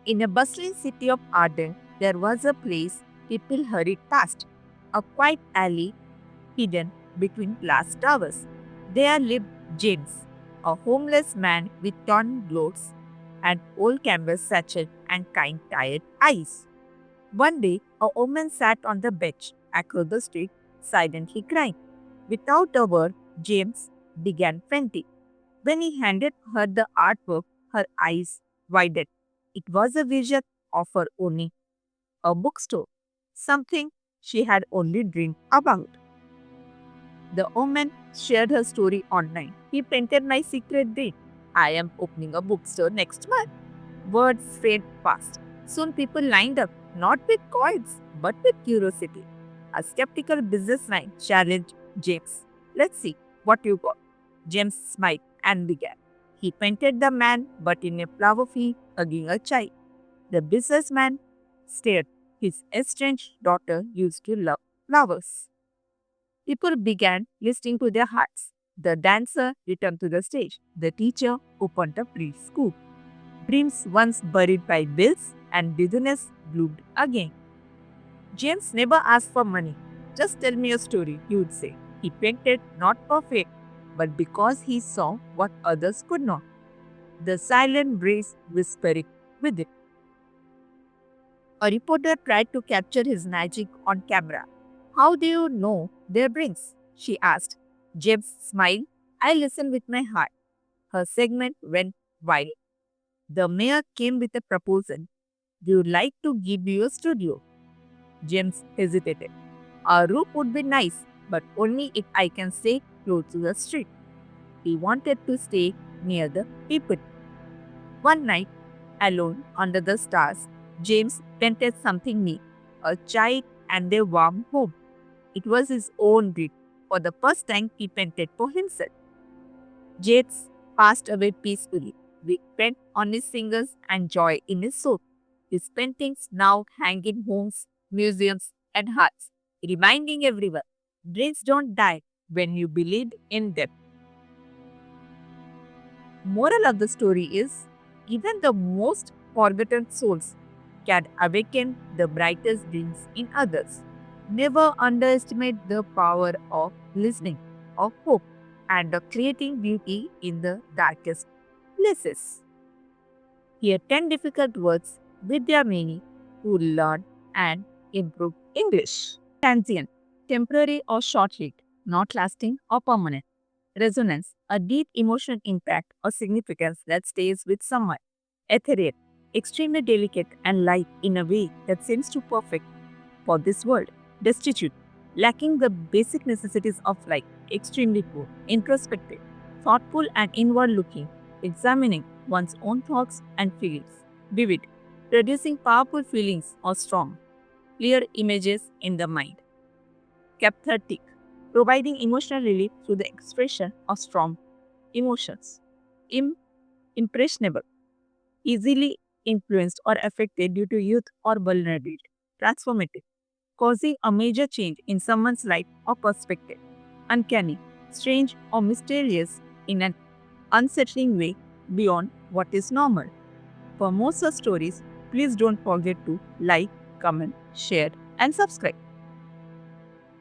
In a bustling city of Arden, there was a place people hurried past, a quiet alley hidden between glass towers. There lived James, a homeless man with torn clothes, and old canvas satchel and kind tired eyes. One day, a woman sat on the bench across the street, silently crying. Without a word, James began fainting. When he handed her the artwork, her eyes widened. It was a vision of her owning a bookstore, something she had only dreamed about. The woman shared her story online. He painted my secret dream. I am opening a bookstore next month. Words spread fast. Soon people lined up, not with coins, but with curiosity. A skeptical businessman challenged James. Let's see what you got. James smiled and began. He painted the man, but in a flower field, hugging a child. The businessman stared. His estranged daughter used to love flowers. People began listening to their hearts. The dancer returned to the stage. The teacher opened a preschool. Dreams once buried by bills and business bloomed again. James never asked for money. Just tell me a story, he would say. He painted not perfect, but because he saw what others could not. The silent breeze whispering with it. A reporter tried to capture his magic on camera. How do you know their brains? She asked. James smiled. I listened with my heart. Her segment went viral. The mayor came with a proposal. Do you like to give you a studio? James hesitated. A roof would be nice, but only if I can stay close to the street. He wanted to stay near the people. One night, alone under the stars, James painted something neat, a child and their warm home. It was his own dream. For the first time, he painted for himself. James passed away peacefully, with pain on his fingers and joy in his soul. His paintings now hang in homes, museums, and hearts, reminding everyone dreams don't die when you believe in them. Moral of the story is even the most forgotten souls can awaken the brightest dreams in others. Never underestimate the power of listening, of hope, and of creating beauty in the darkest places. Here 10 difficult words with their meaning to learn and improve English. Transient, temporary or short-lived, not lasting or permanent. Resonance, a deep emotional impact or significance that stays with someone. Ethereal, extremely delicate and light in a way that seems too perfect for this world. Destitute, lacking the basic necessities of life, extremely poor. Introspective, thoughtful and inward looking, examining one's own thoughts and feelings. Vivid, producing powerful feelings or strong, clear images in the mind. Cathartic, providing emotional relief through the expression of strong emotions. Impressionable, easily influenced or affected due to youth or vulnerability. Transformative, causing a major change in someone's life or perspective. Uncanny, strange or mysterious in an unsettling way beyond what is normal. For more such stories, please don't forget to like, comment, share, and subscribe.